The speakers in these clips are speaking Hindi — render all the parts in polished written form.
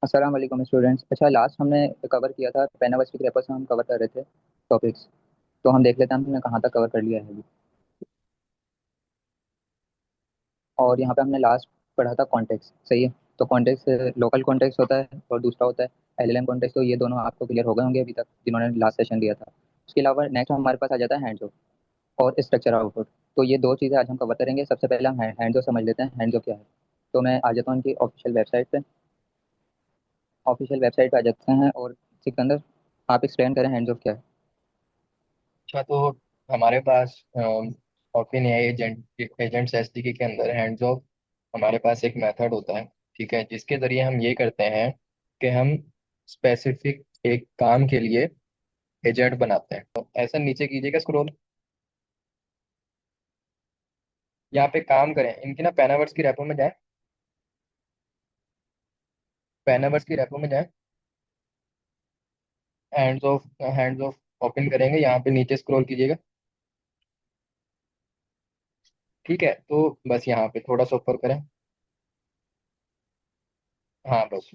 अस्सलाम वालेकुम स्टूडेंट्स। अच्छा, लास्ट हमने कवर किया था पेनावर्स की पेपर से हम कवर कर रहे थे टॉपिक्स। तो हम देख लेते हैं हमने कहाँ तक कवर कर लिया है अभी। और यहाँ पे हमने लास्ट पढ़ा था कॉन्टेक्स्ट, सही है। तो कॉन्टेक्स्ट लोकल कॉन्टेक्स्ट होता है और दूसरा होता है एलएलएम कॉन्टेक्स्ट। तो ये दोनों आपको क्लियर हो गए होंगे अभी तक जिन्होंने लास्ट सेशन दिया था। उसके अलावा नेक्स्ट हमारे पास आ जाता है हैंड्स ऑफ और स्ट्रक्चर आउटपुट। तो ये दो चीज़ें आज हम कवर करेंगे। सबसे पहले हम हैंड्स ऑफ समझ लेते हैं, हैंड्स ऑफ क्या है। तो मैं आ जाता हूँ उनकी ऑफिशियल वेबसाइट पे। ऑफिशियल वेबसाइट पे आ जाते हैं और सिकंदर, आप एक्सप्लेन करें हैंड्स ऑफ क्या है। अच्छा, तो हमारे पास ओपन एआई एजेंट्स एसडीके के अंदर हैंड्स ऑफ हमारे पास एक मेथड होता है। ठीक है, जिसके जरिए हम ये करते हैं कि हम स्पेसिफिक एक काम के लिए एजेंट बनाते हैं। तो ऐसा नीचे कीजिएगा स्क्रॉल। यहाँ पे काम करें, इनकी ना पैनावर्स की रेपो में जाए। पैनावर्स की रेपो में जाए। हैंड्स ऑफ ओपन करेंगे, यहाँ पे नीचे स्क्रॉल कीजिएगा। ठीक है, तो बस यहाँ पे थोड़ा सा ऊपर करें। हाँ बस।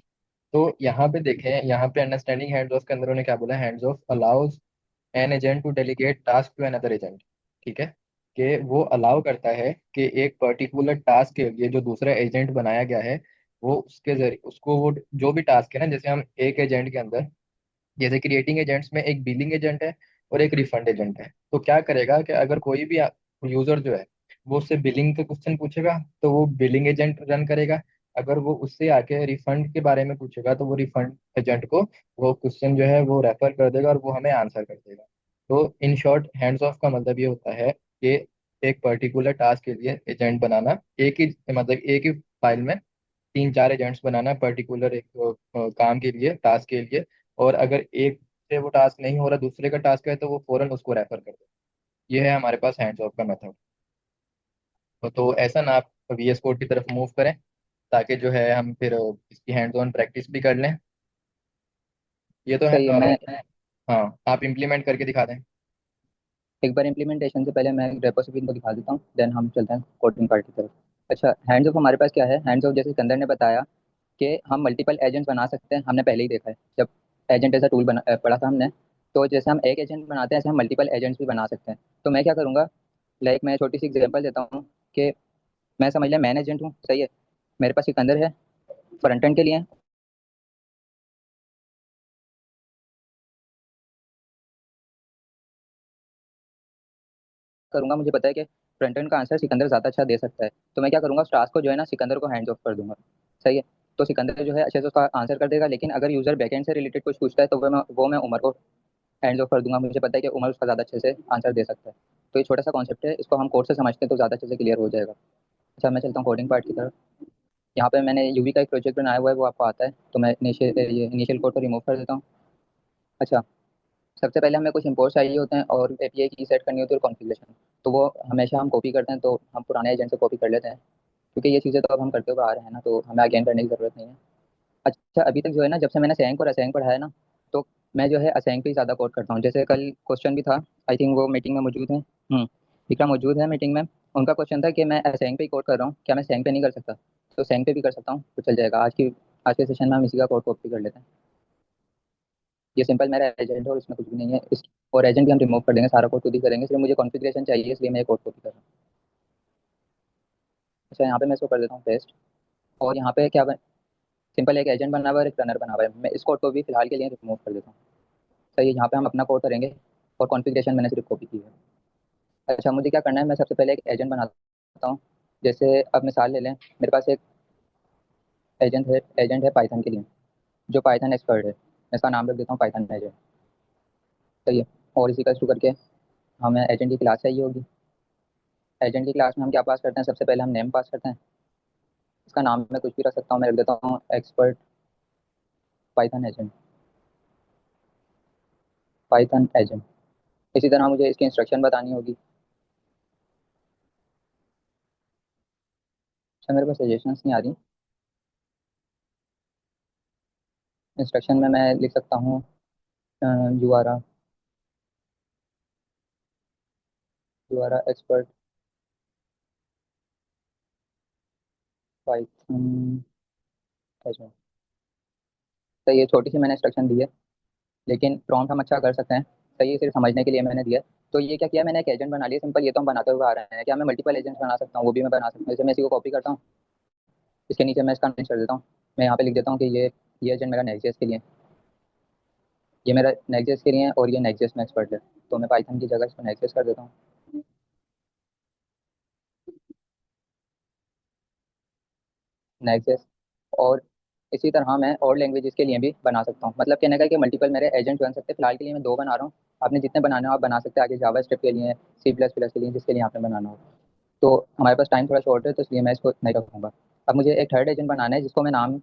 तो यहाँ पे देखें, यहाँ पे अंडरस्टैंडिंग हैंड्स ऑफ के अंदर उन्होंने क्या बोला, handoffs allows an agent to delegate task to another agent. ठीक है, कि वो अलाउ करता है कि एक पर्टिकुलर टास्क के लिए जो दूसरा एजेंट बनाया गया है, वो उसके जरिए उसको वो जो भी टास्क है ना, जैसे हम एक एजेंट के अंदर, जैसे क्रिएटिंग एजेंट्स में एक बिलिंग एजेंट है और एक रिफंड एजेंट है। तो क्या करेगा कि अगर कोई भी यूजर जो है वो उससे बिलिंग के क्वेश्चन पूछेगा तो वो बिलिंग एजेंट रन करेगा। अगर वो उससे आके रिफंड के बारे में पूछेगा तो वो रिफंड एजेंट को वो क्वेश्चन जो है वो रेफर कर देगा और वो हमें आंसर कर देगा। तो इन शॉर्ट हैंड्स ऑफ का मतलब ये होता है कि एक पर्टिकुलर टास्क के लिए एजेंट बनाना, एक ही मतलब एक ही फाइल में तीन चार एजेंट्स बनाना पर्टिकुलर एक काम के लिए, टास्क के लिए। और अगर एक से वो टास्क नहीं हो रहा, दूसरे का टास्क है, तो वो फौरन उसको रेफर कर दे। ये है हमारे पास हैंड्स ऑफ का मेथड। तो ऐसा ना आप वीएस कोड की तरफ मूव करें, ताकि जो है हम फिर इसकी हैंड्स ऑन प्रैक्टिस भी कर लें। ये तो है सही है। मैं हाँ, आप इम्प्लीमेंट करके दिखा दें। एक बार इम्प्लीमेंटेशन से पहले मैं रेपोसिबल को दिखा देता हूँ, देन हम चलते हैं कोडिंग पार्ट की तरफ। अच्छा, हैंड्स ऑफ हमारे पास क्या है। हैंड्स ऑफ जैसे सिकंदर ने बताया कि हम मल्टीपल एजेंट्स बना सकते हैं। हमने पहले ही देखा है जब एजेंट ऐसा टूल पढ़ा था हमने। तो जैसे हम एक एजेंट बनाते हैं ऐसे हम मल्टीपल एजेंट्स भी बना सकते हैं। तो मैं क्या करूँगा, लाइक मैं छोटी सी एग्जांपल देता हूँ कि मैं समझ लिया मैन एजेंट हूँ, सही है। मेरे पास सिकंदर है फ्रंट एंड के लिए। करूंगा, मुझे पता है कि फ्रंट एंड का आंसर सिकंदर ज़्यादा अच्छा दे सकता है। तो मैं क्या करूंगा, उस टास्क को जो है ना सिकंदर को हैंड्स ऑफ कर दूंगा, सही है। तो सिकंदर जो है अच्छे से उसका आंसर कर देगा, लेकिन अगर यूजर बैकएंड से रिलेटेड कुछ पूछता है तो वो मैं उमर को हैंड्स ऑफ कर दूंगा। मुझे पता है कि उमर उसका ज़्यादा अच्छे से आंसर दे सकता है। तो ये छोटा सा कॉन्सेप्ट है, इसको हम कोर्स से समझते हैं तो ज़्यादा अच्छे से क्लियर हो जाएगा। अच्छा, मैं चलता हूँ कोडिंग पार्ट की तरफ। यहाँ पे मैंने यूवी का एक प्रोजेक्ट बनाया हुआ है, वो आपको आता है। तो मैं इनिशियल कोड को रिमूव कर देता हूँ। अच्छा, सबसे पहले हमें कुछ इंपोर्ट चाहिए होते हैं और एपीआई की सेट करनी होती है और कॉन्फ़िगरेशन। तो वो हमेशा हम कॉपी करते हैं, तो हम पुराने एजेंट से कॉपी कर लेते हैं क्योंकि ये चीज़ें तो अब हम करते हुए आ रहे हैं ना, तो हमें अगेन करने की ज़रूरत नहीं है। अच्छा, अभी तक जो है ना, जब से मैंने सैंक और असैंक पढ़ा है ना, तो मैं जो है असैंक पे ही ज़्यादा कोड करता हूँ। जैसे कल क्वेश्चन भी था, आई थिंक वो मीटिंग में मौजूद है। इकरा मौजूद है मीटिंग में। उनका क्वेश्चन था कि मैं असैंक पे ही कोड कर रहा हूँ, क्या मैं सैंक पे नहीं कर सकता। तो सैंक पे भी कर सकता हूँ, तो चल जाएगा। आज के सेशन में हम इसी का कोड कॉपी कर लेते हैं। ये सिंपल मेरा एजेंट है और इसमें कुछ भी नहीं है इस। और एजेंट भी हम रिमूव कर देंगे, सारा कोड खुद ही करेंगे। सिर्फ मुझे कॉन्फ़िगरेशन चाहिए, इसलिए मैं ये कोड कॉपी कर रहा हूँ। अच्छा, यहाँ पे मैं इसको कर देता हूँ पेस्ट। और यहाँ पे क्या, सिंपल एक एजेंट बना हुआ है और एक रनर बना हुआ है। मैं इस कोड को भी फिलहाल के लिए रिमूव कर देता हूँ। सही है, यहाँ पे हम अपना कोड करेंगे और कॉन्फ़िगरेशन मैंने सिर्फ कॉपी की है। अच्छा, मुझे क्या करना है, मैं सबसे पहले एक एजेंट बनाता हूँ। जैसे अब मिसाल ले लें, मेरे पास एक एजेंट है पाइथन के लिए, जो पाइथन एक्सपर्ट है। मैं इसका नाम रख देता हूँ पाइथन एजेंट, सही है। और इसी का शुरू करके हमें एजेंट की क्लास चाहिए होगी। एजेंट की क्लास में हम क्या पास करते हैं, सबसे पहले हम नेम पास करते हैं। इसका नाम मैं कुछ भी रख सकता हूँ, मैं रख देता हूँ expert Python agent. Python agent. इसी तरह मुझे इसकी इंस्ट्रक्शन बतानी होगी। अच्छा, मेरे पास सजेशंस नहीं आ रही। इंस्ट्रक्शन में मैं लिख सकता हूँ युआरा युआरा एक्सपर्ट पाइथन एजेंट। तो ये छोटी सी मैंने इंस्ट्रक्शन दी है, लेकिन प्रॉम्प्ट हम अच्छा कर सकते हैं। सही है, सिर्फ समझने के लिए मैंने दिया है। तो ये क्या किया मैंने, एक एजेंट बना लिया सिंपल। ये तो हम बनाते हुए आ रहे हैं। क्या मैं मल्टीपल एजेंट्स बना सकता हूँ? वो भी मैं बना सकता हूँ। जैसे मैं इसी को कॉपी करता हूँ, इसके नीचे मैं इसका नेम कर देता हूँ। मैं यहाँ पे लिख देता हूँ कि ये एजेंट मेरा नेक्स्ट के लिए है, ये मेरा नेक्स्ट के लिए है, और ये नेक्स्ट में एक्सपर्ट है। तो मैं पाइथन की जगह इसको नेक्स्ट कर देता हूँ, नेक्स्ट। और इसी तरह मैं और लैंग्वेजेस के लिए भी बना सकता हूँ। मतलब कहने का है कि मल्टीपल मेरे एजेंट बन सकते हैं। फिलहाल के लिए मैं दो बना रहा हूँ। आपने जितने बनाने हो आप बना सकते हैं आगे, जावा स्क्रिप्ट के लिए, सी प्लस प्लस के लिए, जिसके लिए आपने बनाना हो। तो हमारे पास टाइम थोड़ा शॉर्ट है, तो इसलिए मैं इसको नहीं रखूँगा। अब मुझे एक थर्ड एजेंट बनाना है, जिसको मैं नाम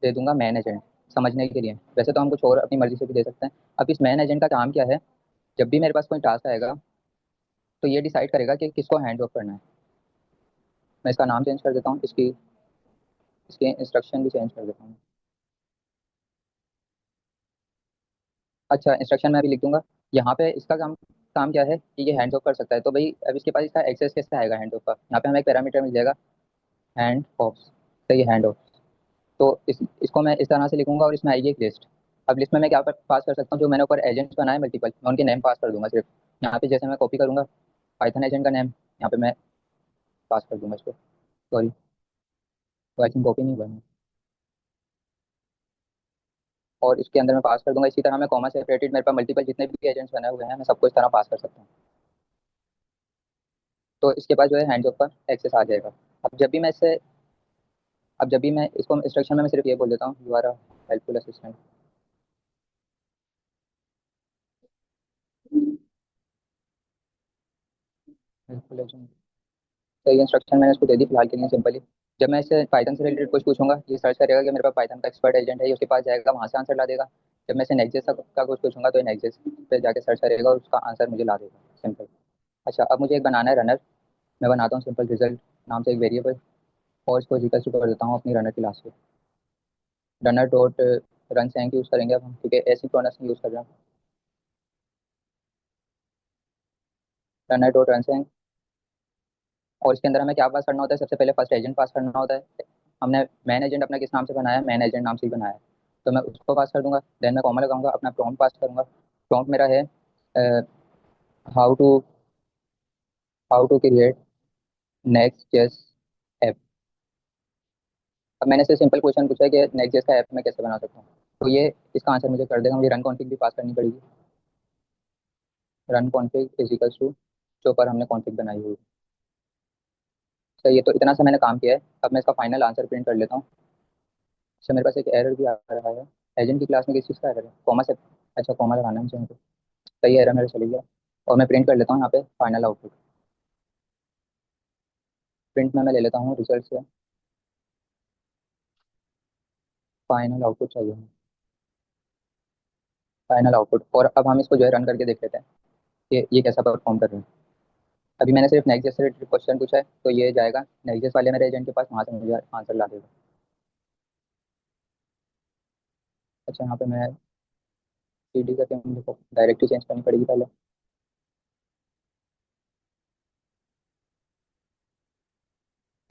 दे दूंगा मैन एजेंट, समझने के लिए। वैसे तो हम कुछ और अपनी मर्जी से भी दे सकते हैं। अब इस मैन एजेंट का काम क्या है, जब भी मेरे पास कोई टास्क आएगा तो ये डिसाइड करेगा कि किसको हैंड ऑफ करना है। मैं इसका नाम चेंज कर देता हूँ, इसकी इसके इंस्ट्रक्शन भी चेंज कर देता हूँ। अच्छा, इंस्ट्रक्शन मैं अभी लिख दूंगा। यहाँ पे इसका काम काम क्या है कि ये हैंड ऑफ कर सकता है। तो भाई अब इसके पास इसका एक्सेस कैसे आएगा हैंड ऑफ का? यहाँ पे हमें एक पैरामीटर मिल जाएगा, हैंड ऑफ। तो ये हैंड ऑफ। तो इसको मैं इस तरह से लिखूंगा, और इसमें आएगी एक लिस्ट। अब लिस्ट में मैं क्या पास कर सकता हूँ? जो मैंने ऊपर एजेंट्स बनाए मल्टीपल, मैं उनके नेम पास कर दूंगा सिर्फ। यहाँ पे जैसे मैं कॉपी करूंगा पाइथन एजेंट का नेम, यहाँ पे मैं पास कर दूंगा इसको। सॉरी, तो आई थिंक कॉपी नहीं बनी। और इसके अंदर मैं पास कर दूंगा। इसी तरह मैं कॉमा सेपरेटेड, मेरे पास मल्टीपल जितने भी एजेंट्स बने हुए हैं मैं सबको इस तरह पास कर सकता हूँ। तो इसके पास जो है हैंड्स ऑफ का एक्सेस आ जाएगा। अब जब भी मैं इससे अब जब भी मैं इसको इंस्ट्रक्शन में मैं सिर्फ ये बोल देता हूँ, you are a helpful assistant, helpful agent. तो ये इंस्ट्रक्शन मैंने इसको दे दी फिलहाल के लिए सिंपली। जब मैं इससे पाइथन से रिलेटेड कुछ पूछूंगा, ये सर्च करेगा कि मेरे पास पाइथन का एक्सपर्ट एजेंट है, ये उसके पास जाएगा, वहाँ से आंसर ला देगा। जब मैं इसे नेक्स्ट का कुछ पूछूंगा तो ये नेक्स्ट पे जाके सर्च करेगा और उसका आंसर मुझे ला देगा, सिंपल। अच्छा, अब मुझे एक बनाना है रनर। मैं बनाता हूँ सिंपल रिजल्ट नाम से एक वेरिएबल, और इसको जिक्र कर देता हूँ अपनी रनर क्लास से। Runner dot run sync use करेंगे अब हम, क्योंकि एसिंक्रोनस यूज़ कर रहे हैं। Runner dot run sync. और इसके अंदर हमें क्या पास करना होता है? सबसे पहले फर्स्ट एजेंट पास करना होता है। हमने मैन एजेंट अपना किस नाम से बनाया है? मैन एजेंट नाम से ही बनाया है। तो मैं उसको पास कर दूंगा। देन मैं कॉमा लगाऊंगा, अपना प्रॉम्प्ट पास करूंगा। प्रॉम्प्ट मेरा है how to how to create Next JS app. अब मैंने से सिंपल क्वेश्चन पूछा है कि नेक्स्ट जेस का ऐप मैं कैसे बना सकता हूँ। तो ये इसका आंसर मुझे कर देगा। मुझे रन कॉन्फिग भी पास करनी पड़ेगी। Run config is equals to जो पर हमने कॉन्फिग बनाई हुई है। सही है, तो इतना सा मैंने काम किया है। अब मैं इसका फाइनल आंसर प्रिंट कर लेता हूँ। अच्छा, मेरे पास एक एरर भी आ रहा है। एजेंट की क्लास में किस चीज़ का एरर है? कॉमा से। अच्छा, कॉमा लगाना है मुझे। सही है, एरर मेरे चली गया। और मैं प्रिंट कर लेता हूँ यहाँ पे फाइनल आउटपुट। प्रिंट में मैं ले लेता हूँ रिजल्ट से फाइनल आउटपुट चाहिए हमें, फाइनल आउटपुट। और अब हम इसको जो है रन करके देख लेते हैं कि ये कैसा परफॉर्म कर रहे हैं। अभी मैंने सिर्फ नेक्स्ट से रिलेटेड क्वेश्चन पूछा है, तो ये जाएगा नेक्स्ट वाले मेरे एजेंट के पास, वहाँ से मुझे आंसर ला देगा। अच्छा, यहाँ पे मैं CD करके मुझे डायरेक्टली चेंज करनी पड़ेगी पहले।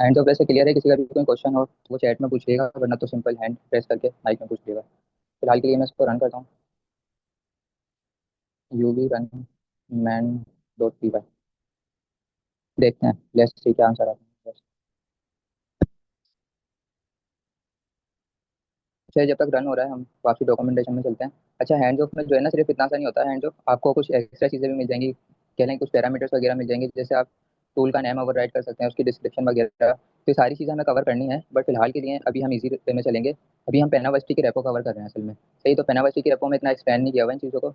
हैंड तो वैसे क्लियर है। किसी का भी कोई क्वेश्चन हो तो वो चैट में पूछिएगा, वरना तो सिंपल हैंड प्रेस करके माइक में पूछ लेगा। फिलहाल के लिए मैं इसको रन करता हूँ। U V run main dot P Y. देखते हैं, लेट्स सी क्या आंसर आता है। अच्छा, जब तक रन हो रहा है हम काफ़ी डॉक्यूमेंटेशन में चलते हैं। अच्छा, हैंड्स ऑफ में जो है ना, सिर्फ इतना सा नहीं होता है हैंड्स ऑफ, आपको कुछ एक्स्ट्रा चीज़ें भी मिल जाएंगी। कह लें कुछ पैरामीटर्स वगैरह मिल जाएंगे। जैसे आप टूल का नेम ओवर राइट कर सकते हैं, उसकी डिस्क्रिप्शन वगैरह। तो ये सारी चीज़ें हमें कवर करनी है, बट फिलहाल के लिए अभी हम इजी वे में चलेंगे। अभी हम पेनावर्सिटी की रेपो कवर कर रहे हैं असल में। सही, तो पेनावर्सिटी की रेपो में इतना एक्सप्लेन नहीं किया हुआ है इन चीज़ों को।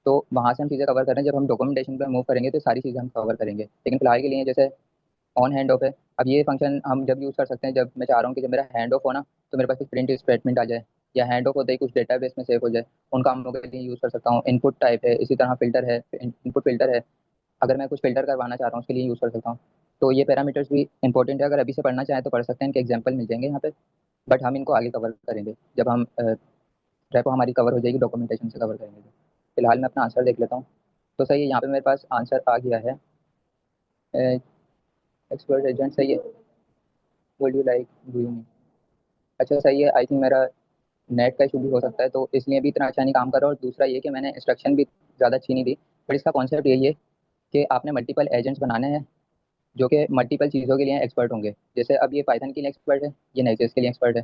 तो वहाँ से हम चीज़ें कवर कर रहे हैं। जब हम डॉक्यूमेंटेशन पर मूव करेंगे तो सारी चीज़ें हम कवर करेंगे, लेकिन फिलहाल के लिए जैसे ऑन हैंड ऑफ है। अब ये फंक्शन हम जब यूज़ कर सकते हैं, जब मैं चाह रहा हूँ कि जब मेरा हैंड ऑफ हो ना, तो मेरे पास एक प्रिंट स्टेटमेंट आ जाए, या हैंड ऑफ होते ही कुछ डेटाबेस में सेव हो जाए। उन कामों के लिए यूज़ कर सकता हूँ। इनपुट टाइप है, इसी तरह फिल्टर है, इनपुट फिल्टर है। अगर मैं कुछ फिल्टर करवाना चाह रहा हूँ उसके लिए यूज़ कर सकता हूँ। तो ये पैरामीटर्स भी इंपॉर्टेंट है। अगर अभी से पढ़ना चाहें तो पढ़ सकते हैं, इनके एग्जाम्पल मिल जाएंगे यहाँ पे। बट हम इनको आगे कवर करेंगे जब हम रेपो हमारी कवर हो जाएगी, डॉक्यूमेंटेशन से कवर करेंगे। फिलहाल मैं अपना आंसर देख लेता हूँ। तो सही है, यहाँ पे मेरे पास आंसर आ गया है। एक्सपर्ट एजेंट सही है। Would you like doing. अच्छा, सही है। आई थिंक मेरा नेट का इशू भी हो सकता है, तो इसलिए भी इतना अच्छा नहीं काम कर रहा। और दूसरा ये कि मैंने इंस्ट्रक्शन भी ज़्यादा अच्छी नहीं दी। पर इसका कॉन्सेप्ट यही है कि आपने मल्टीपल एजेंट्स बनाने हैं जो कि मल्टीपल चीज़ों के लिए एक्सपर्ट होंगे। जैसे अब ये पाइथन के लिए एक्सपर्ट है, ये नेक्स्ट के लिए एक्सपर्ट है।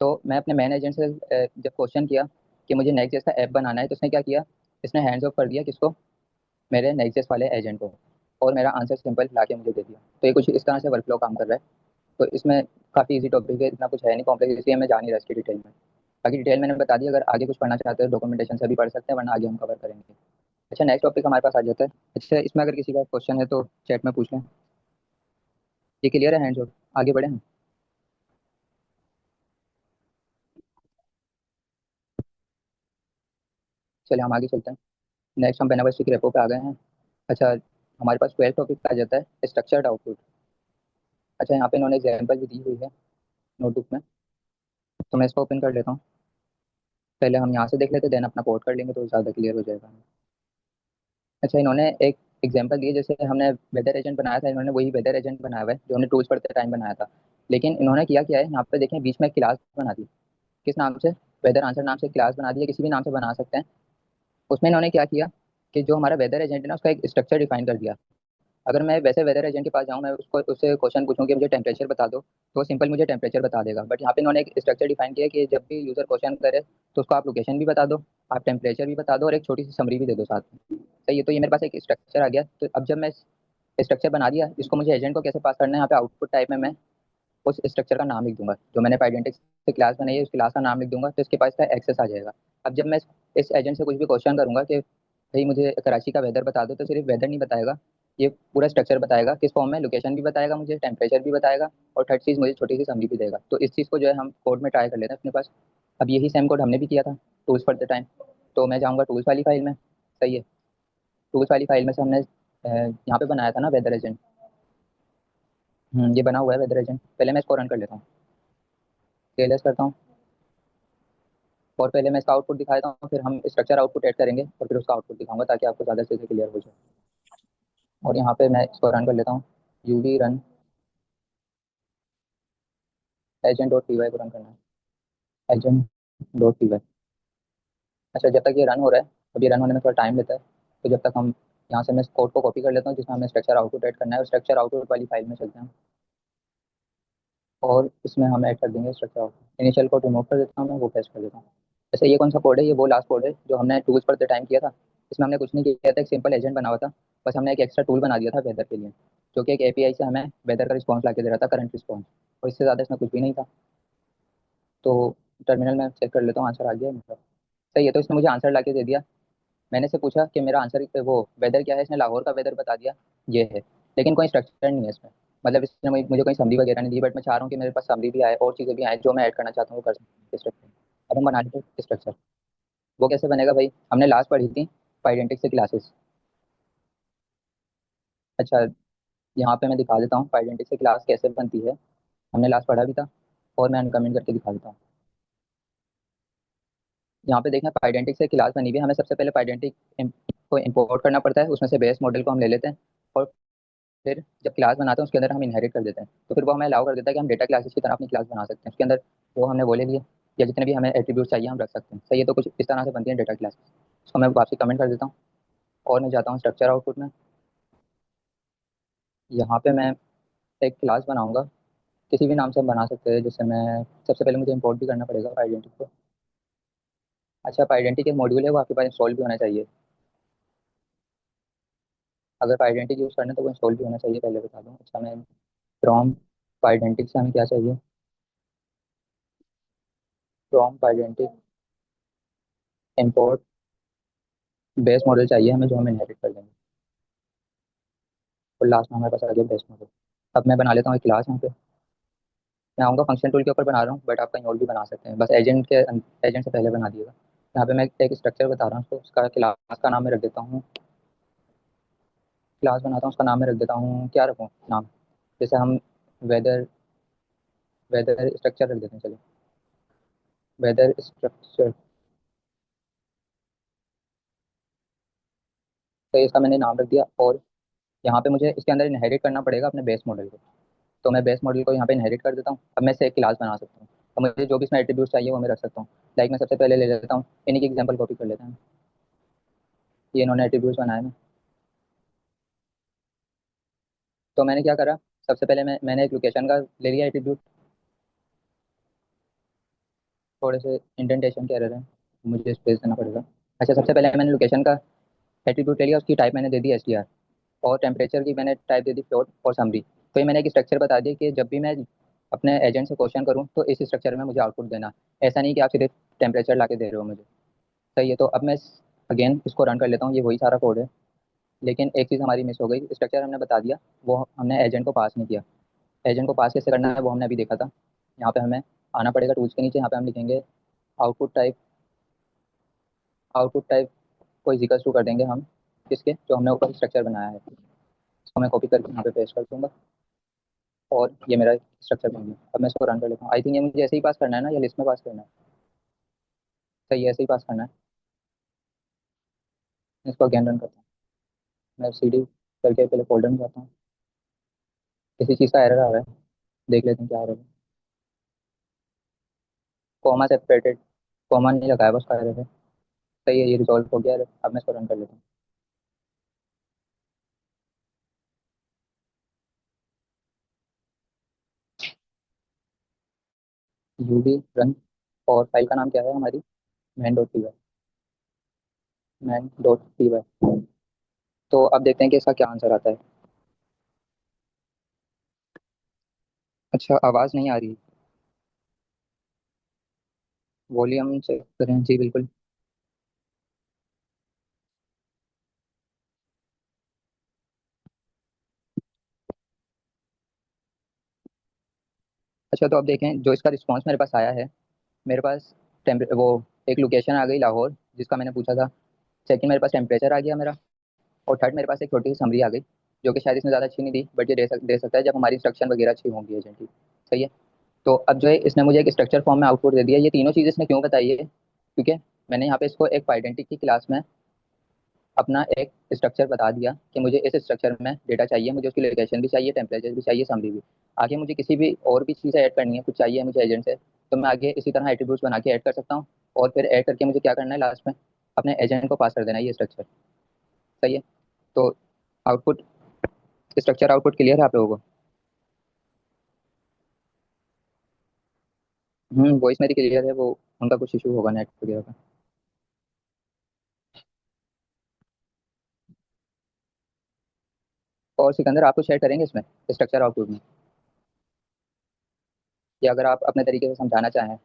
तो मैं अपने मैन एजेंट से जब क्वेश्चन किया कि मुझे नेक्स्ट का ऐप बनाना है, तो उसने क्या किया, इसने हैंड्स ऑफ कर दिया किसको, मेरे नेक्स्ट वाले एजेंट को। और मेरा आंसर सिंपल ला के मुझे दे दिया। तो ये कुछ इस तरह से वर्कफ्लो काम कर रहा है। तो इसमें काफ़ी इजी टॉपिक है, इतना कुछ है नहीं कॉम्प्लेक्स, इसलिए मैं जा नहीं रहा इसकी डिटेल में। बाकी डिटेल मैंने बता दी, अगर आगे कुछ पढ़ना चाहते हो डॉक्यूमेंटेशन से भी पढ़ सकते हैं, वरना आगे हम कवर करेंगे। अच्छा, नेक्स्ट टॉपिक हमारे पास आ जाता है। अच्छा, इसमें अगर किसी का क्वेश्चन है तो चैट में पूछ लें। ये क्लियर है हैंड्स ऑफ? आगे बढ़े हम। चलिए हम आगे चलते हैं। नेक्स्ट हम बेनाबस रेपो पे आ गए हैं। अच्छा, हमारे पास 12 टॉपिक आ जाता है स्ट्रक्चर्ड आउटपुट। अच्छा, यहाँ पे इन्होंने एग्जाम्पल भी दी हुई है नोटबुक में, तो मैं इसको ओपन कर लेता हूँ। पहले हम यहाँ से देख लेते, देन अपना कोड कर लेंगे तो ज़्यादा क्लियर हो जाएगा। अच्छा, इन्होंने एक एग्जांपल दिए, जैसे हमने वेदर एजेंट बनाया था, इन्होंने वही वेदर एजेंट बनाया हुआ है जो हमने टूल्स पढ़ते टाइम बनाया था। लेकिन इन्होंने किया है, यहाँ पे देखें बीच में क्लास बना दी। किस नाम से? वेदर आंसर नाम से क्लास बना दी है, किसी भी नाम से बना सकते हैं। उसमें इन्होंने क्या किया कि जो हमारा वेदर एजेंट है ना, उसका एक स्ट्रक्चर डिफाइन कर दिया। अगर मैं वैसे वेदर एजेंट के पास जाऊँ, मैं उसको उससे क्वेश्चन पूछूं कि मुझे टेम्परेचर बता दो, तो वो सिंपल मुझे टेम्परेचर बता देगा। बट यहाँ पे इन्होंने एक स्ट्रक्चर डिफाइन किया कि जब भी यूजर क्वेश्चन करे तो उसको आप लोकेशन भी बता दो, आप टेम्परेचर भी बता दो, और एक छोटी सी समरी भी दे दो साथ में। सही है, तो ये मेरे पास एक स्ट्रक्चर आ गया। तो अब जब मैं स्ट्रक्चर बना दिया, इसको मुझे एजेंट को कैसे पास करना है, यहाँ पे आउटपुट टाइप में मैं उस स्ट्रक्चर का नाम लिख दूंगा। जो मैंने पाइडेंटिक से क्लास बनाई है, उस क्लास का नाम लिख दूंगा, तो इसके पास का एक्सेस आ जाएगा। अब जब मैं इस एजेंट से कुछ भी क्वेश्चन करूंगा कि भाई मुझे कराची का वेदर बता दो, तो सिर्फ वेदर नहीं बताएगा, ये पूरा स्ट्रक्चर बताएगा किस फॉर्म में, लोकेशन भी बताएगा, मुझे टेम्परेचर भी बताएगा, और थर्ड चीज़ मुझे छोटी सी समरी भी देगा। तो इस चीज़ को जो है हम कोड में ट्राई कर लेते हैं अपने पास। अब यही सेम कोड हमने भी किया था टूल्स पढ़ते टाइम। तो मैं जाऊँगा टूल्स वाली फाइल में। सही है, टूल्स वाली फाइल में से हमने यहाँ पे बनाया था ना वेदर एजेंट। ये बना हुआ है वेदर एजेंट। पहले मैं इसको रन कर लेता हूँ, रियलाइज करता हूँ, और पहले मैं इसका आउटपुट दिखा देता हूँ, फिर हम स्ट्रक्चर आउटपुट ऐड करेंगे और फिर उसका आउटपुट दिखाऊंगा, ताकि आपको ज़्यादा चीज़ें क्लियर हो जाए। और यहाँ पे मैं इसको रन कर लेता हूँ, U V run agent dot P Y को रन करना है, एजेंट डॉट पी वाई। अच्छा, जब तक ये रन हो रहा है, अब ये रन होने में थोड़ा टाइम लेता है, तो जब तक हम यहाँ से मैं इस कोड को कॉपी कर लेता हूँ जिसमें हमें स्ट्रक्चर आउटपुट ऐड करना है, और स्ट्रक्चर आउटपुट वाली फाइल में चलते हैं। और इसमें हम ऐड कर देंगे structure output. Initial code remove कर देता हूँ, मैं वो पेस्ट कर देता हूँ। जैसे ये कौन सा कोड है, ये वो लास्ट कोड है जो हमने टूल्स पढ़ते टाइम किया था। इसमें हमने कुछ नहीं किया था, एक सिंपल एजेंट बना हुआ था। बस हमने एक एक्स्ट्रा टूल बना दिया था वेदर के लिए, जो कि एक एपीआई से हमें वेदर का रिस्पॉन्स ला के दे रहा था, करंट रिस्पॉन्स। और इससे ज़्यादा इसमें कुछ भी नहीं था। तो टर्मिनल में चेक कर लेता हूँ, आंसर आ गया है मतलब। सही है, तो इसने मुझे आंसर ला के दे दिया। मैंने से पूछा कि मेरा आंसर वो वेदर क्या है, इसने लाहौर का वेदर बता दिया, ये है। लेकिन कोई स्ट्रक्चर नहीं है इसमें, मतलब इसने मुझे कोई समरी वगैरह नहीं दी। बट मैं चाह रहा हूँ कि मेरे पास समरी भी आए और चीज़ें भी आए जो मैं ऐड करना चाहता हूँ, वो कर सकते स्ट्रक्चर। अब हम बना लेते हैं स्ट्रक्चर। वो कैसे बनेगा भाई, हमने लास्ट पढ़ी थी पाइडेंटिक से क्लासेस। अच्छा, यहाँ पे मैं दिखा देता हूँ पाइडेंटिक से क्लास कैसे बनती है, हमने लास्ट पढ़ा भी था। और मैं अनकमेंट करके दिखा देता हूँ। यहाँ पे देखना, पाइडेंटिक से क्लास बनी हुई है। हमें सबसे पहले पाइडेंटिक को इम्पोर्ट करना पड़ता है, उसमें से बेस मॉडल को हम ले लेते हैं। और फिर जब क्लास बनाते हैं उसके अंदर हम इनहेरिट कर देते हैं, तो फिर वो हमें अलाउ कर देता है कि हम डेटा क्लासेस की तरह अपनी क्लास बना सकते हैं। उसके अंदर वो हमने वो ले लिए, या जितने भी हमें एट्रीब्यूट चाहिए हम रख सकते हैं। सही है, तो कुछ इस तरह से बनती है डेटा क्लास। उसको मैं वापसी कमेंट कर देता हूँ, और मैं जाता हूँ स्ट्रक्चर आउटपुट में। यहाँ पे मैं एक क्लास बनाऊंगा, किसी भी नाम से हम बना सकते हैं। जैसे मैं सबसे पहले मुझे इंपोर्ट भी करना पड़ेगा आइडेंटिटी को। अच्छा, आइडेंटिटी एक मॉड्यूल है, वो आपके पास इंस्टॉल भी होना चाहिए। अगर आइडेंटिटी यूज़ करना है तो वो इंस्टॉल भी होना चाहिए, पहले बता दूँ। अच्छा, मैं फ्रॉम आइडेंटिटी से हमें क्या चाहिए, from identity import base model चाहिए हमें, जो हम इनहेरिट कर देंगे। और लास्ट में हमारे पास आ गया बेस मॉडल। अब मैं बना लेता हूँ एक क्लास यहाँ पे। मैं आऊँगा फंक्शन टूल के ऊपर बना रहा हूँ, बट आप कहीं और भी बना सकते हैं, बस एजेंट से पहले बना दिएगा। यहाँ पे मैं एक स्ट्रक्चर बता रहा हूँ, उसको उसका क्लास का नाम मैं रख देता हूँ। क्लास बनाता हूँ, उसका नाम मैं रख देता हूँ, क्या रखूँ नाम, जैसे हम वेदर वेदर स्ट्रक्चर रख देते हैं, चलो वेदर स्ट्रक्चर। तो इसका मैंने नाम रख दिया। और यहाँ पे मुझे इसके अंदर इनहेरिट करना पड़ेगा अपने बेस मॉडल को। तो मैं बेस मॉडल को यहाँ पे इनहेरिट कर देता हूँ। अब मैं इसे एक क्लास बना सकता हूँ। और मुझे जो भी इसमें एट्रीब्यूट चाहिए वो मैं रख सकता हूँ। लाइक मैं सबसे पहले ले लेता हूँ, इन्हीं की एग्जांपल कॉपी कर लेते हैं। ये इन्होंने एट्रीब्यूट्स बनाए हैं। तो मैंने क्या करा, सबसे पहले मैंने एक लोकेशन का ले लिया एट्रीब्यूट। थोड़े से इंडेंटेशन के एरर है, मुझे स्पेस देना पड़ेगा। अच्छा, सबसे पहले मैंने लोकेशन का एट्रीब्यूट ले लिया, उसकी टाइप मैंने दे दी एस। और टेम्परेचर की मैंने टाइप दे दी फ्लोट और समरी। तो ये मैंने एक स्ट्रक्चर बता दिया कि जब भी मैं अपने एजेंट से क्वेश्चन करूँ तो इस स्ट्रक्चर में मुझे आउटपुट देना। ऐसा नहीं कि आप सिर्फ टेम्परेचर ला के दे रहे हो मुझे। सही है, तो अब मैं अगेन इसको रन कर लेता हूँ। ये वही सारा कोड है, लेकिन एक चीज़ हमारी मिस हो गई। स्ट्रक्चर हमने बता दिया, वो हमने एजेंट को पास नहीं किया। एजेंट को पास कैसे करना है वो हमने अभी देखा था। यहाँ पे हमें आना पड़ेगा टूल्स के नीचे, यहाँ पे हम लिखेंगे आउटपुट टाइप। आउटपुट टाइप को इजिकल्स टू कर देंगे हम किसके, जो हमने ऊपर स्ट्रक्चर बनाया है। इसको मैं कॉपी करके यहाँ पे पेस्ट कर दूंगा और ये मेरा स्ट्रक्चर बन गया। अब मैं इसको रन कर लेता हूँ। आई थिंक ये मुझे ऐसे ही पास करना है ना, या लिस्ट में पास करना है? सही है, ऐसे ही पास करना है। इसको अगेन रन करता हूँ। मैं CD करके पहले फोल्डर में जाता हूँ। किसी चीज़ का एरर आ रहा है, देख लेते हैं क्या एरर है। कॉमा सेपरेटेड, कॉमा नहीं लगाया, बस का एरर है। सही है, ये रिजॉल्व हो गया है। अब मैं इसको रन कर लेता हूँ। UV run. और फाइल का नाम क्या है हमारी? main.py। main.py। तो अब देखते हैं कि इसका क्या आंसर आता है। अच्छा, आवाज़ नहीं आ रही। वॉल्यूम चेक करें, जी बिल्कुल। अच्छा, तो अब देखें जो इसका रिस्पॉन्स मेरे पास आया है। मेरे पास वो एक लोकेशन आ गई लाहौर, जिसका मैंने पूछा था। सेकंड, मेरे पास टेम्परेचर आ गया मेरा। और थर्ड, मेरे पास एक छोटी सी समरी आ गई, जो कि शायद इसमें ज़्यादा अच्छी नहीं दी, बट ये दे सकता है जब हमारी इंस्ट्रक्शन वगैरह अच्छी होंगी एजेंट की। सही है। तो अब जो है इसने मुझे एक स्ट्रक्चर फॉर्म में आउटपुट दे दिया। ये तीनों चीज़ इसने क्यों बताई है? क्योंकि मैंने यहाँ पे इसको एक आइडेंटिटी की क्लास में अपना एक स्ट्रक्चर बता दिया कि मुझे इस स्ट्रक्चर में डेटा चाहिए, मुझे उसकी लोकेशन भी चाहिए, टेम्परेचर भी चाहिए, समरी भी। आगे मुझे किसी भी और भी चीज़ें ऐड करनी है, कुछ चाहिए मुझे एजेंट से, तो मैं आगे इसी तरह एट्रीब्यूट्स बना के ऐड कर सकता हूँ। और फिर ऐड करके मुझे क्या करना है, लास्ट में अपने एजेंट को पास कर देना है ये स्ट्रक्चर। सही है। तो आउटपुट, स्ट्रक्चर आउटपुट क्लियर है आप लोगों को? वॉइस मेरी क्लियर है, वो उनका कुछ इशू होगा नेट वगैरह का। और सिकंदर, आप कुछ ऐड करेंगे इसमें स्ट्रक्चर आउटपुट में, या अगर आप अपने तरीके से समझाना चाहें?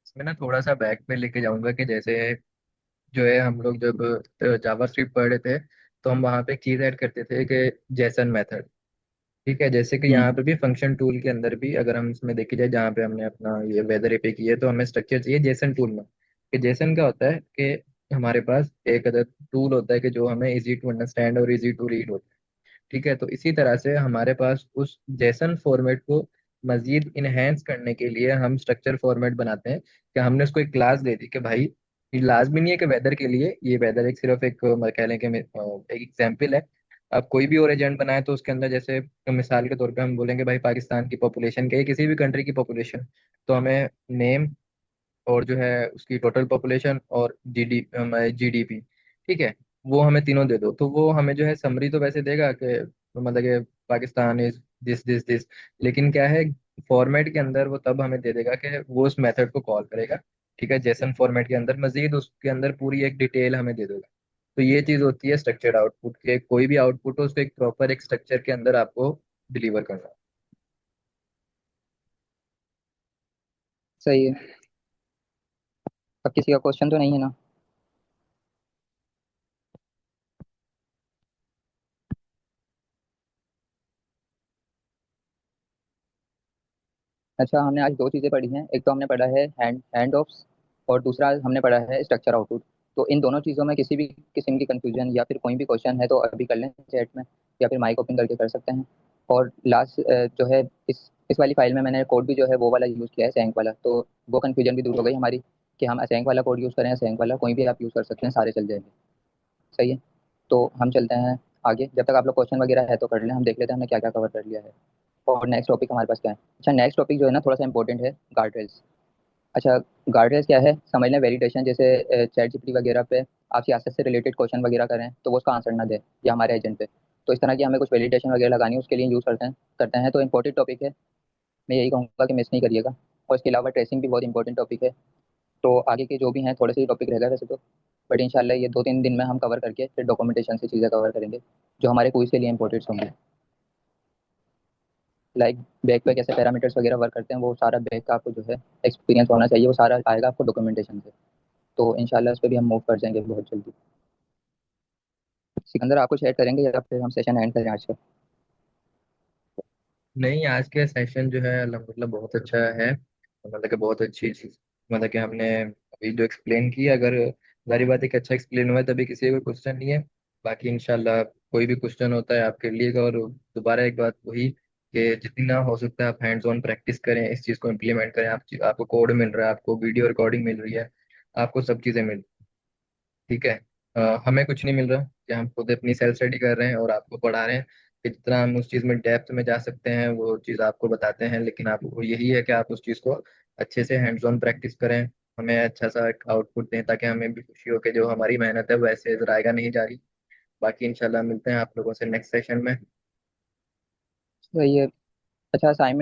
इसमें ना थोड़ा सा बैक पे लेके जाऊंगा कि जैसे जो है हम लोग जब जावास्क्रिप्ट पढ़ रहे थे तो हम वहाँ पे एक चीज ऐड करते थे कि जेसन मेथड। ठीक है, जैसे कि यहाँ हम्म। पे भी फंक्शन टूल के अंदर भी अगर हम इसमें देखी जाए जहाँ पे हमने अपना ये वेदर एपी की है तो हमें स्ट्रक्चर चाहिए जेसन टूल में। कि जेसन क्या होता है कि हमारे पास एक अदर टूल होता है कि जो हमें इजी टू अंडरस्टैंड और इजी टू रीड होता है। ठीक है, तो इसी तरह से हमारे पास उस जेसन फॉर्मेट को मजीद इनहेंस करने के लिए हम स्ट्रक्चर फॉर्मेट बनाते हैं कि हमने उसको एक क्लास दे दी कि भाई ये लाजमी नहीं है कि वेदर के लिए, ये वेदर एक सिर्फ एक कह लें कि एक एग्जाम्पल है। आप कोई भी और एजेंट बनाए तो उसके अंदर जैसे मिसाल के तौर पे हम बोलेंगे भाई पाकिस्तान की पॉपुलेशन क्या है, किसी भी कंट्री की पॉपुलेशन, तो हमें नेम और जो है उसकी टोटल पॉपुलेशन और GDP, ठीक है, वो हमें तीनों दे दो तो वो हमें जो है समरी तो वैसे देगा कि मतलब कि Pakistan is this this this, लेकिन क्या है फॉर्मेट के अंदर वो तब हमें दे देगा कि वो उस मेथड को कॉल करेगा। ठीक है, जेसन फॉर्मेट के अंदर मजीद उसके अंदर पूरी एक डिटेल हमें दे देगा। तो ये चीज़ होती है स्ट्रक्चर्ड आउटपुट के, कोई भी आउटपुट हो उसको एक प्रॉपर एक स्ट्रक्चर के अंदर आपको डिलीवर करना है। सही है। अब किसी का क्वेश्चन तो नहीं है ना? अच्छा, हमने आज दो चीज़ें पढ़ी हैं। एक तो हमने पढ़ा है हैंड ऑफ्स, और दूसरा हमने पढ़ा है स्ट्रक्चर आउटपुट। तो इन दोनों चीज़ों में किसी भी किस्म की कंफ्यूजन या फिर कोई भी क्वेश्चन है तो अभी कर लें चैट में, या फिर माइक ओपन करके कर सकते हैं। और लास्ट जो है इस वाली फाइल में मैंने कोड भी जो है वो वाला यूज़ किया है, सैंक वाला। तो वो कंफ्यूजन भी दूर हो गई हमारी कि हम असैंक वाला कोड यूज़ करें या सैंक वाला, कोई भी आप यूज़ कर सकते हैं, सारे चल जाएंगे। सही है। तो हम चलते हैं आगे जब तक आप लोग क्वेश्चन वगैरह है तो कर लें, हम देख लेते हैं हमने क्या क्या कवर कर लिया है। और नेक्स्ट टॉपिक हमारे पास क्या है? अच्छा, नेक्स्ट टॉपिक जो है ना थोड़ा सा इंपॉर्टेंट है, गार्ड रेल्स। अच्छा, गार्ड रेल्स क्या है समझ लें, वैलिडेशन जैसे चैट जीपीटी वगैरह पे आप सियासत से रिलेटेड क्वेश्चन वगैरह करें तो वो उसका आंसर ना दे, या हमारे एजेंट पे, तो इस तरह की हमें कुछ वैलिडेशन वगैरह लगानी है, उसके लिए यूज़ करते हैं तो इंपॉर्टेंट टॉपिक है। मैं यही कहूँगा कि मिस नहीं करिएगा। और इसके अलावा ट्रेसिंग भी बहुत इंपॉर्टेंट टॉपिक है। तो आगे के जो भी हैं थोड़े से ही टॉपिक रह गए वैसे तो, बट इंशाल्लाह ये 2-3 दिन में हम कवर करके फिर डॉक्यूमेंटेशन से चीज़ें कवर करेंगे जो हमारे क्विज के लिए इंपॉर्टेंट होंगे। लाइक बैक पे कैसे पैरामीटर्स वगैरह वर्क करते हैं, वो सारा बैक का आपको जो है एक्सपीरियंस होना चाहिए, वो सारा आएगा आपको डॉक्यूमेंटेशन से। तो इंशाल्लाह उस पर भी हम मूव कर जाएंगे बहुत जल्दी। सिकंदर आप कुछ ऐड करेंगे या फिर हम सेशन एंड करें आज का? नहीं, आज के सेशन जो है अल्हम्दुलिल्लाह बहुत अच्छा है। मतलब कि बहुत अच्छी चीज, मतलब कि हमने अभी जो एक्सप्लेन किया, अगर जारी बात है कि अच्छा एक्सप्लेन हुआ है तभी किसी का कोई क्वेश्चन नहीं है। बाकी इंशाल्लाह कोई भी क्वेश्चन होता है आपके लिए, और दोबारा एक बात वही कि जितना हो सकता है आप हैंड्स ऑन प्रैक्टिस करें, इस चीज़ को इम्प्लीमेंट करें। आपको कोड मिल रहा है, आपको वीडियो रिकॉर्डिंग मिल रही है, आपको सब चीज़ें मिल, ठीक है। हमें कुछ नहीं मिल रहा कि हम खुद अपनी सेल्फ स्टडी कर रहे हैं और आपको पढ़ा रहे हैं कि जितना हम उस चीज़ में डेप्थ में जा सकते हैं वो चीज़ आपको बताते हैं, लेकिन आपको यही है कि आप उस चीज़ को अच्छे से हैंड्स ऑन प्रैक्टिस करें, हमें अच्छा सा आउटपुट दें, ताकि हमें भी खुशी हो कि जो हमारी मेहनत है वो ऐसे ज़राएगा नहीं जा रही। बाकी इंशाल्लाह मिलते हैं आप लोगों से नेक्स्ट सेशन में। तो ये अच्छा असाइनमेंट